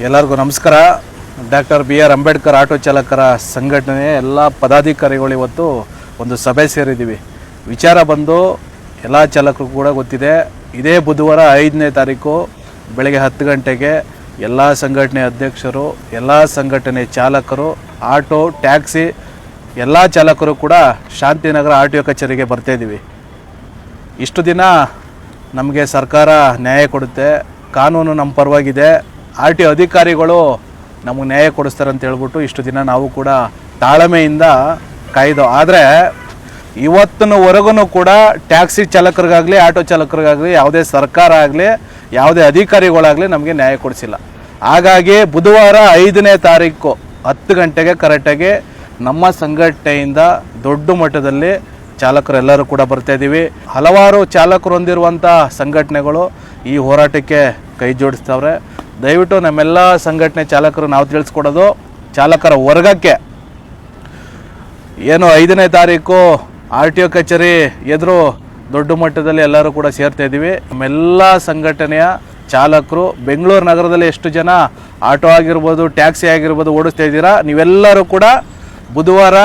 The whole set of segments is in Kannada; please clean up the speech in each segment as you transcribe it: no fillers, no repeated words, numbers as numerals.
ಎಲ್ಲರಿಗೂ ನಮಸ್ಕಾರ. ಡಾಕ್ಟರ್ BR ಅಂಬೇಡ್ಕರ್ ಆಟೋ ಚಾಲಕರ ಸಂಘಟನೆ ಎಲ್ಲ ಪದಾಧಿಕಾರಿಗಳು ಇವತ್ತು ಒಂದು ಸಭೆ ಸೇರಿದ್ದೀವಿ. ವಿಚಾರ ಬಂದು ಎಲ್ಲ ಚಾಲಕರು ಕೂಡ ಗೊತ್ತಿದೆ. ಇದೇ ಬುಧವಾರ 5ನೇ ತಾರೀಕು ಬೆಳಗ್ಗೆ 10 ಗಂಟೆಗೆ ಎಲ್ಲ ಸಂಘಟನೆ ಅಧ್ಯಕ್ಷರು, ಎಲ್ಲ ಸಂಘಟನೆ ಚಾಲಕರು, ಆಟೋ, ಟ್ಯಾಕ್ಸಿ ಎಲ್ಲ ಚಾಲಕರು ಕೂಡ ಶಾಂತಿನಗರ RTO ಕಚೇರಿಗೆ ಬರ್ತಾಯಿದ್ದೀವಿ. ಇಷ್ಟು ದಿನ ನಮಗೆ ಸರ್ಕಾರ ನ್ಯಾಯ ಕೊಡುತ್ತೆ, ಕಾನೂನು ನಮ್ಮ ಪರವಾಗಿದೆ, RTO ಅಧಿಕಾರಿಗಳು ನಮಗೆ ನ್ಯಾಯ ಕೊಡಿಸ್ತಾರೆ ಅಂತ ಹೇಳ್ಬಿಟ್ಟು ಇಷ್ಟು ದಿನ ನಾವು ಕೂಡ ತಾಳ್ಮೆಯಿಂದ ಕಾಯ್ದು. ಆದರೆ ಇವತ್ತಿನವರೆಗೂ ಕೂಡ ಟ್ಯಾಕ್ಸಿ ಚಾಲಕರಿಗಾಗಲಿ, ಆಟೋ ಚಾಲಕರಿಗಾಗಲಿ, ಯಾವುದೇ ಸರ್ಕಾರ ಆಗಲಿ, ಯಾವುದೇ ಅಧಿಕಾರಿಗಳಾಗಲಿ ನಮಗೆ ನ್ಯಾಯ ಕೊಡಿಸಿಲ್ಲ. ಹಾಗಾಗಿ ಬುಧವಾರ 5ನೇ ತಾರೀಕು 10 ಗಂಟೆಗೆ ಕರೆಕ್ಟಾಗಿ ನಮ್ಮ ಸಂಘಟನೆಯಿಂದ ದೊಡ್ಡ ಮಟ್ಟದಲ್ಲಿ ಚಾಲಕರೆಲ್ಲರೂ ಕೂಡ ಬರ್ತಾಯಿದ್ದೀವಿ. ಹಲವಾರು ಚಾಲಕರು ಹೊಂದಿರುವಂಥ ಸಂಘಟನೆಗಳು ಈ ಹೋರಾಟಕ್ಕೆ ಕೈ ಜೋಡಿಸ್ತವ್ರೆ. ದಯವಿಟ್ಟು ನಮ್ಮೆಲ್ಲ ಸಂಘಟನೆ ಚಾಲಕರು ನಾವು ತಿಳಿಸ್ಕೊಡೋದು, ಚಾಲಕರ ವರ್ಗಕ್ಕೆ ಏನು 5ನೇ ತಾರೀಕು RTO ಕಚೇರಿ ಎದುರು ದೊಡ್ಡ ಮಟ್ಟದಲ್ಲಿ ಎಲ್ಲರೂ ಕೂಡ ಸೇರ್ತಾಯಿದ್ದೀವಿ. ನಮ್ಮೆಲ್ಲ ಸಂಘಟನೆಯ ಚಾಲಕರು ಬೆಂಗಳೂರು ನಗರದಲ್ಲಿ ಎಷ್ಟು ಜನ ಆಟೋ ಆಗಿರ್ಬೋದು, ಟ್ಯಾಕ್ಸಿ ಆಗಿರ್ಬೋದು ಓಡಿಸ್ತಾ ಇದ್ದೀರಾ, ನೀವೆಲ್ಲರೂ ಕೂಡ ಬುಧವಾರ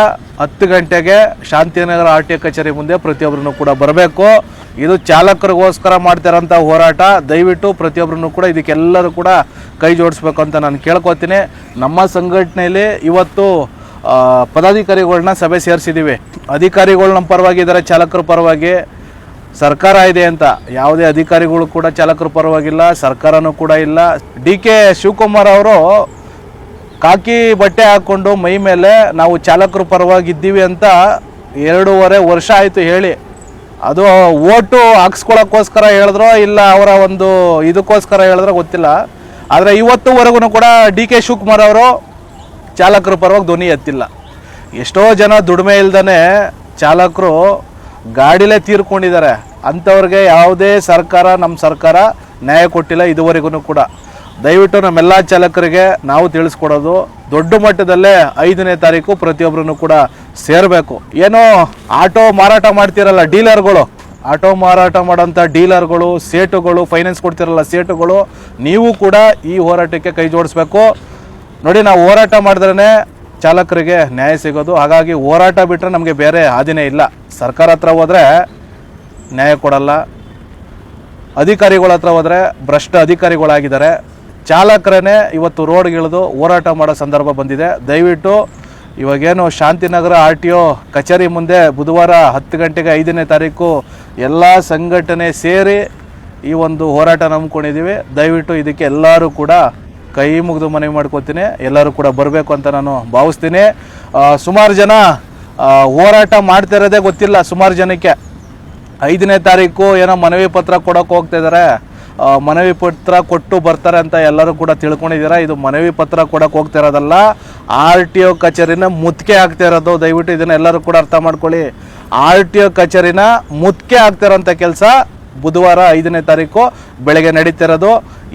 10 ಗಂಟೆಗೆ ಶಾಂತಿನಗರ RTO ಕಚೇರಿ ಮುಂದೆ ಪ್ರತಿಯೊಬ್ಬರೂ ಕೂಡ ಬರಬೇಕು. ಇದು ಚಾಲಕರಿಗೋಸ್ಕರ ಮಾಡ್ತಿರೋಂಥ ಹೋರಾಟ. ದಯವಿಟ್ಟು ಪ್ರತಿಯೊಬ್ಬರೂ ಕೂಡ ಇದಕ್ಕೆಲ್ಲರೂ ಕೂಡ ಕೈ ಜೋಡಿಸ್ಬೇಕು ಅಂತ ನಾನು ಕೇಳ್ಕೊತೀನಿ. ನಮ್ಮ ಸಂಘಟನೆಯಲ್ಲಿ ಇವತ್ತು ಪದಾಧಿಕಾರಿಗಳನ್ನ ಸಭೆ ಸೇರಿಸಿದ್ದೀವಿ. ಅಧಿಕಾರಿಗಳು ನಮ್ಮ ಪರವಾಗಿದ್ದಾರೆ, ಚಾಲಕರ ಪರವಾಗಿ. ಸರ್ಕಾರ ಇದೆ ಅಂತ ಯಾವುದೇ ಅಧಿಕಾರಿಗಳು ಕೂಡ ಚಾಲಕರ ಪರವಾಗಿಲ್ಲ, ಸರ್ಕಾರನೂ ಕೂಡ ಇಲ್ಲ. DK ಶಿವಕುಮಾರ್ ಅವರು ಕಾಕಿ ಬಟ್ಟೆ ಹಾಕ್ಕೊಂಡು ಮೈ ಮೇಲೆ ನಾವು ಚಾಲಕರ ಪರವಾಗಿದ್ದೀವಿ ಅಂತ 2.5 ವರ್ಷ ಆಯಿತು ಹೇಳಿ. ಅದು ಓಟು ಹಾಕ್ಸ್ಕೊಳ್ಳೋಕ್ಕೋಸ್ಕರ ಹೇಳಿದ್ರೋ ಇಲ್ಲ ಅವರ ಒಂದು ಇದಕ್ಕೋಸ್ಕರ ಹೇಳಿದ್ರೋ ಗೊತ್ತಿಲ್ಲ. ಆದರೆ ಇವತ್ತುವರೆಗೂ ಕೂಡ DK ಶಿವಕುಮಾರ್ ಅವರು ಚಾಲಕರ ಪರವಾಗಿ ಧ್ವನಿ ಎತ್ತಿಲ್ಲ. ಎಷ್ಟೋ ಜನ ದುಡಿಮೆ ಇಲ್ದೇ ಚಾಲಕರು ಗಾಡಿಲೇ ತೀರ್ಕೊಂಡಿದ್ದಾರೆ. ಅಂಥವ್ರಿಗೆ ಯಾವುದೇ ಸರ್ಕಾರ, ನಮ್ಮ ಸರ್ಕಾರ ನ್ಯಾಯ ಕೊಟ್ಟಿಲ್ಲ ಇದುವರೆಗೂ ಕೂಡ. ದಯವಿಟ್ಟು ನಮ್ಮೆಲ್ಲ ಚಾಲಕರಿಗೆ ನಾವು ತಿಳಿಸ್ಕೊಡೋದು, ದೊಡ್ಡ ಮಟ್ಟದಲ್ಲೇ 5ನೇ ತಾರೀಕು ಪ್ರತಿಯೊಬ್ಬರೂ ಕೂಡ ಸೇರಬೇಕು. ಏನೋ ಆಟೋ ಮಾರಾಟ ಮಾಡ್ತಿರಲ್ಲ ಡೀಲರ್ಗಳು, ಆಟೋ ಮಾರಾಟ ಮಾಡೋಂಥ ಡೀಲರ್ಗಳು, ಸೇಟುಗಳು, ಫೈನಾನ್ಸ್ ಕೊಡ್ತಿರಲ್ಲ ಸೇಟುಗಳು, ನೀವು ಕೂಡ ಈ ಹೋರಾಟಕ್ಕೆ ಕೈ ಜೋಡಿಸ್ಬೇಕು. ನೋಡಿ, ನಾವು ಹೋರಾಟ ಮಾಡಿದ್ರೇ ಚಾಲಕರಿಗೆ ನ್ಯಾಯ ಸಿಗೋದು. ಹಾಗಾಗಿ ಹೋರಾಟ ಬಿಟ್ಟರೆ ನಮಗೆ ಬೇರೆ ಹಾದಿನೇ ಇಲ್ಲ. ಸರ್ಕಾರ ಹತ್ರ ಹೋದರೆ ನ್ಯಾಯ ಕೊಡಲ್ಲ, ಅಧಿಕಾರಿಗಳ ಹತ್ರ ಹೋದರೆ ಭ್ರಷ್ಟ ಅಧಿಕಾರಿಗಳಾಗಿದ್ದಾರೆ. ಚಾಲಕರೇ ಇವತ್ತು ರೋಡ್ಗಿಳಿದು ಹೋರಾಟ ಮಾಡೋ ಸಂದರ್ಭ ಬಂದಿದೆ. ದಯವಿಟ್ಟು ಇವಾಗೇನು ಶಾಂತಿನಗರ RTO ಕಚೇರಿ ಮುಂದೆ ಬುಧವಾರ 10 ಗಂಟೆಗೆ 5ನೇ ತಾರೀಕು ಎಲ್ಲ ಸಂಘಟನೆ ಸೇರಿ ಈ ಒಂದು ಹೋರಾಟ ನಂಬ್ಕೊಂಡಿದ್ದೀವಿ. ದಯವಿಟ್ಟು ಇದಕ್ಕೆ ಎಲ್ಲರೂ ಕೂಡ ಕೈ ಮುಗಿದು ಮನವಿ ಮಾಡ್ಕೊತೀನಿ, ಎಲ್ಲರೂ ಕೂಡ ಬರಬೇಕು ಅಂತ ನಾನು ಭಾವಿಸ್ತೀನಿ. ಸುಮಾರು ಜನ ಹೋರಾಟ ಮಾಡ್ತಿರೋದೇ ಗೊತ್ತಿಲ್ಲ. ಸುಮಾರು ಜನಕ್ಕೆ 5ನೇ ತಾರೀಕು ಏನೋ ಮನವಿ ಪತ್ರ ಕೊಡೋಕೆ ಹೋಗ್ತಿದ್ದಾರೆ, ಮನವಿ ಪತ್ರ ಕೊಟ್ಟು ಬರ್ತಾರೆ ಅಂತ ಎಲ್ಲರೂ ಕೂಡ ತಿಳ್ಕೊಂಡಿದ್ದೀರಾ. ಇದು ಮನವಿ ಪತ್ರ ಕೊಡೋಕೆ ಹೋಗ್ತಿರೋದಲ್ಲ, RTO ಕಚೇರಿನ ಮುತ್ತಿಗೆ ಆಗ್ತಾ ಇರೋದು. ದಯವಿಟ್ಟು ಇದನ್ನು ಎಲ್ಲರೂ ಕೂಡ ಅರ್ಥ ಮಾಡ್ಕೊಳ್ಳಿ. RTO ಕಚೇರಿನ ಮುತ್ತಿಗೆ ಆಗ್ತಿರೋಂಥ ಕೆಲಸ ಬುಧವಾರ 5ನೇ ತಾರೀಕು ಬೆಳಗ್ಗೆ ನಡೀತಿರೋದು.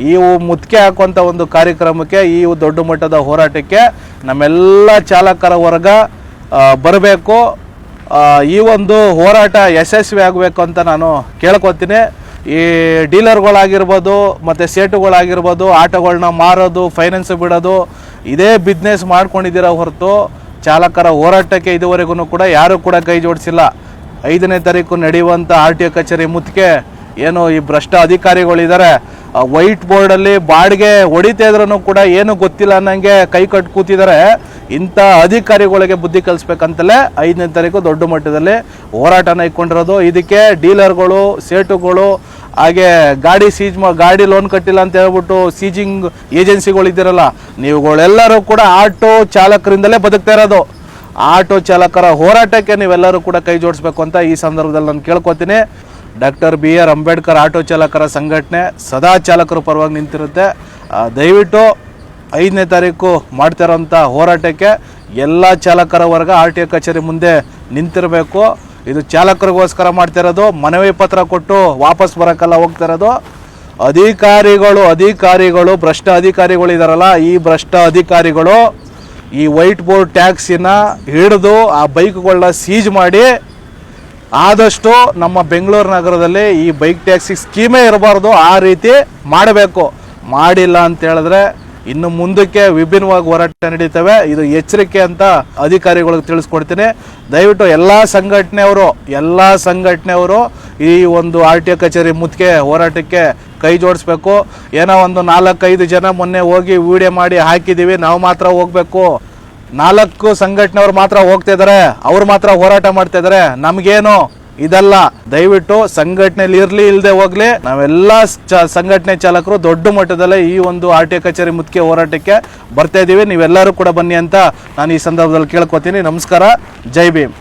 ಈ ಮುತ್ತಿಗೆ ಹಾಕುವಂಥ ಒಂದು ಕಾರ್ಯಕ್ರಮಕ್ಕೆ, ಈ ದೊಡ್ಡ ಮಟ್ಟದ ಹೋರಾಟಕ್ಕೆ ನಮ್ಮೆಲ್ಲ ಚಾಲಕರ ವರ್ಗ ಬರಬೇಕು. ಈ ಒಂದು ಹೋರಾಟ ಯಶಸ್ವಿ ಆಗಬೇಕು ಅಂತ ನಾನು ಕೇಳ್ಕೊತೀನಿ. ಈ ಡೀಲರ್ಗಳಾಗಿರ್ಬೋದು ಮತ್ತು ಸೇಟುಗಳಾಗಿರ್ಬೋದು, ಆಟೋಗಳನ್ನ ಮಾರೋದು, ಫೈನಾನ್ಸ್ ಬಿಡೋದು, ಇದೇ ಬಿಸ್ನೆಸ್ ಮಾಡ್ಕೊಂಡಿದ್ದೀರ ಹೊರತು ಚಾಲಕರ ಹೋರಾಟಕ್ಕೆ ಇದುವರೆಗೂ ಕೂಡ ಯಾರೂ ಕೂಡ ಕೈ ಜೋಡಿಸಿಲ್ಲ. 5ನೇ ತಾರೀಕು ನಡೆಯುವಂಥ RTO ಕಚೇರಿ ಮುತ್ತಿಗೆ ಏನು ಈ ಭ್ರಷ್ಟ ಅಧಿಕಾರಿಗಳಿದ್ದಾರೆ, ವೈಟ್ ಬೋರ್ಡಲ್ಲಿ ಬಾಡಿಗೆ ಹೊಡಿತಾ ಇದ್ರೂ ಕೂಡ ಏನು ಗೊತ್ತಿಲ್ಲ ಅನ್ನಂಗೆ ಕೈ ಕಟ್ಟು ಕೂತಿದ್ದಾರೆ. ಇಂಥ ಅಧಿಕಾರಿಗಳಿಗೆ ಬುದ್ಧಿ ಕಲಿಸ್ಬೇಕಂತಲೇ 5ನೇ ತಾರೀಕು ದೊಡ್ಡ ಮಟ್ಟದಲ್ಲಿ ಹೋರಾಟನ ಇಟ್ಕೊಂಡಿರೋದು. ಇದಕ್ಕೆ ಡೀಲರ್ಗಳು, ಸೇಟುಗಳು, ಹಾಗೆ ಗಾಡಿ ಗಾಡಿ ಲೋನ್ ಕಟ್ಟಿಲ್ಲ ಅಂತ ಹೇಳ್ಬಿಟ್ಟು ಸೀಜಿಂಗ್ ಏಜೆನ್ಸಿಗಳಿದ್ದೀರಲ್ಲ, ನೀವುಗಳೆಲ್ಲರೂ ಕೂಡ ಆಟೋ ಚಾಲಕರಿಂದಲೇ ಬದುಕ್ತಾ ಇರೋದು. ಆಟೋ ಚಾಲಕರ ಹೋರಾಟಕ್ಕೆ ನೀವೆಲ್ಲರೂ ಕೂಡ ಕೈ ಜೋಡಿಸ್ಬೇಕು ಅಂತ ಈ ಸಂದರ್ಭದಲ್ಲಿ ನಾನು ಕೇಳ್ಕೊತೀನಿ. ಡಾಕ್ಟರ್ BR ಅಂಬೇಡ್ಕರ್ ಆಟೋ ಚಾಲಕರ ಸಂಘಟನೆ ಸದಾ ಚಾಲಕರ ಪರವಾಗಿ ನಿಂತಿರುತ್ತೆ. ದಯವಿಟ್ಟು 5ನೇ ತಾರೀಕು ಮಾಡ್ತಿರೋಂಥ ಹೋರಾಟಕ್ಕೆ ಎಲ್ಲ ಚಾಲಕರ ವರ್ಗ RTO ಕಚೇರಿ ಮುಂದೆ ನಿಂತಿರಬೇಕು. ಇದು ಚಾಲಕರಿಗೋಸ್ಕರ ಮಾಡ್ತಿರೋದು. ಮನವಿ ಪತ್ರ ಕೊಟ್ಟು ವಾಪಸ್ ಬರೋಕ್ಕೆಲ್ಲ ಹೋಗ್ತಿರೋದು. ಅಧಿಕಾರಿಗಳು ಭ್ರಷ್ಟ ಅಧಿಕಾರಿಗಳಿದಾರಲ್ಲ, ಈ ಭ್ರಷ್ಟ ಅಧಿಕಾರಿಗಳು ಈ ವೈಟ್ ಬೋರ್ಡ್ ಟ್ಯಾಕ್ಸಿನ ಹಿಡಿದು ಆ ಬೈಕ್ಗಳನ್ನ ಸೀಜ್ ಮಾಡಿ ಆದಷ್ಟು ನಮ್ಮ ಬೆಂಗಳೂರು ನಗರದಲ್ಲಿ ಈ ಬೈಕ್ ಟ್ಯಾಕ್ಸಿ ಸ್ಕೀಮೇ ಇರಬಾರ್ದು, ಆ ರೀತಿ ಮಾಡಬೇಕು. ಮಾಡಿಲ್ಲ ಅಂತ ಹೇಳಿದ್ರೆ ಇನ್ನು ಮುಂದಕ್ಕೆ ವಿಭಿನ್ನವಾಗಿ ಹೋರಾಟ ನಡೀತವೆ. ಇದು ಎಚ್ಚರಿಕೆ ಅಂತ ಅಧಿಕಾರಿಗಳಿಗೆ ತಿಳಿಸ್ಕೊಡ್ತೀನಿ. ದಯವಿಟ್ಟು ಎಲ್ಲ ಸಂಘಟನೆಯವರು ಈ ಒಂದು RTO ಕಚೇರಿ ಮುತ್ತಿಗೆ ಹೋರಾಟಕ್ಕೆ ಕೈ ಜೋಡಿಸ್ಬೇಕು. ಏನೋ ಒಂದು 4-5 ಜನ ಮೊನ್ನೆ ಹೋಗಿ ವಿಡಿಯೋ ಮಾಡಿ ಹಾಕಿದ್ದೀವಿ, ನಾವು ಮಾತ್ರ ಹೋಗ್ಬೇಕು, 4 ಸಂಘಟನೆಯವ್ರು ಮಾತ್ರ ಹೋಗ್ತಿದ್ದಾರೆ, ಅವ್ರು ಮಾತ್ರ ಹೋರಾಟ ಮಾಡ್ತಾ ಇದ್ದಾರೆ, ನಮಗೇನು ಇದಲ್ಲ. ದಯವಿಟ್ಟು ಸಂಘಟನೆಯಲ್ಲಿ ಇರಲಿ ಇಲ್ಲದೆ ಹೋಗ್ಲಿ, ನಾವೆಲ್ಲ ಸಂಘಟನೆ ಚಾಲಕರು ದೊಡ್ಡ ಮಟ್ಟದಲ್ಲೇ ಈ ಒಂದು RTO ಕಚೇರಿ ಮುತ್ತಿಗೆ ಹೋರಾಟಕ್ಕೆ ಬರ್ತಾ ಇದ್ದೀವಿ. ನೀವೆಲ್ಲರೂ ಕೂಡ ಬನ್ನಿ ಅಂತ ನಾನು ಈ ಸಂದರ್ಭದಲ್ಲಿ ಕೇಳ್ಕೊತೀನಿ. ನಮಸ್ಕಾರ, ಜೈ ಭೀಮ್.